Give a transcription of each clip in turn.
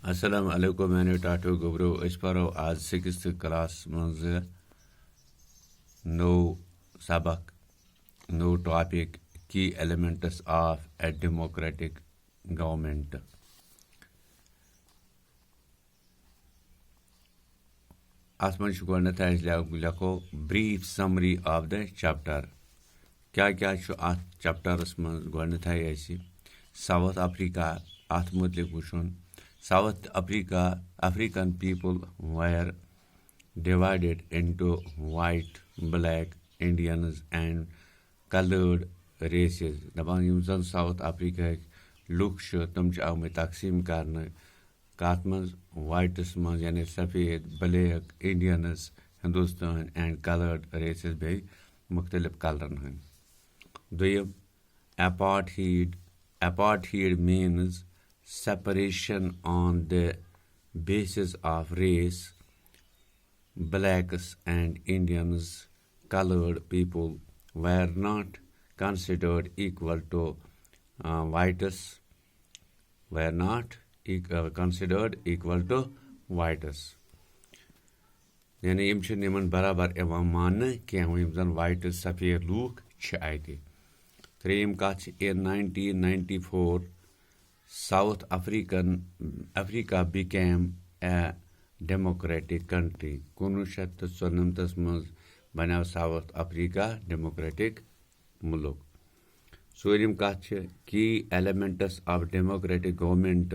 Assalamu alaikum, मैंने टाटो गुबरो इस पर आज 6th क्लास मंज नो सबक नो टॉपिक की elements of a democratic government. अत मज लिखो brief summary of the chapter. क्या क्या अत चैप्टरस मज गए साउथ अफ्रीका अत मुतलिक वुचुन। South African people were divided into white, black, Indians and colored races. दपान यम जन साउथ अफ्रीका लुक तम आमत तकसीम कर कत मज वाइटस मज यानी सफ़ेद, black, Indians, Hindustan and coloured races बे मुख्तलिफ कलरन हन। दोयम apartheid means separation on the basis of race. Blacks and Indians, colored people were not considered equal to whites. Were not considered equal to whites. यानी यम निमन बराबर यवान मानने कह यम जन वाइट सफेद लूक अत। त्रेम कत in 1994 South Africa became a democratic country. 1994 मज बनो साउथ अफ्रीका डेमोक्रेटिक मुल्क। सोरम कत की एलिमेंट्स ऑफ डेमोक्रेटिक गवर्नमेंट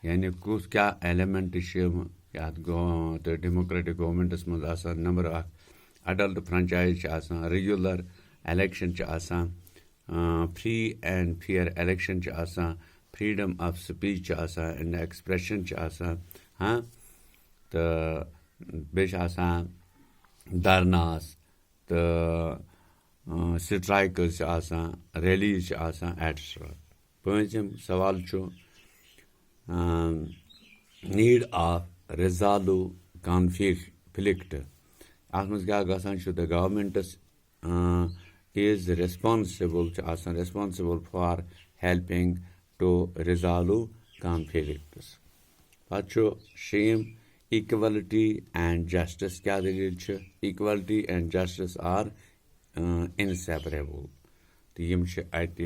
यानी कुछ क्या एलिमेंट तो डेमोक्रेटिक गवर्नमेंटस मज आसान। Number 1 adult franchise regular election free and fair election freedom of speech and expression हाँ तो बे धरनास तो स्ट्राइकस रैलीज एट्सट्रा। पांचम सवाल नीड ऑफ रिजॉल्व कॉन्फ्लिक्ट। अत मज क्या the governments is responsible for helping to resolve conflicts. Pacho shame equality and justice क्या दलील equality and justice are inseparable. तो यम अत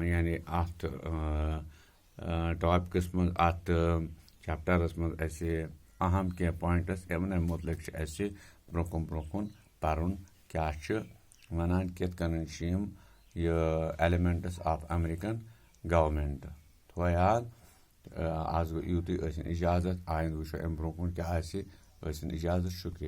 यानी अत टॉपिकस मज अत चैप्टरस मज अहम कह पॉइंट्स यमन मुतलिक ब्रोकुन पर्न क्या वनान कित कन यह एलिमेंट्स ऑफ अमेरिकन गवर्नमेंट थो याद। आज गो यूत इजाजत आइंद वो अम ब्रोकुन क्या इजाजत। शुक्रिया।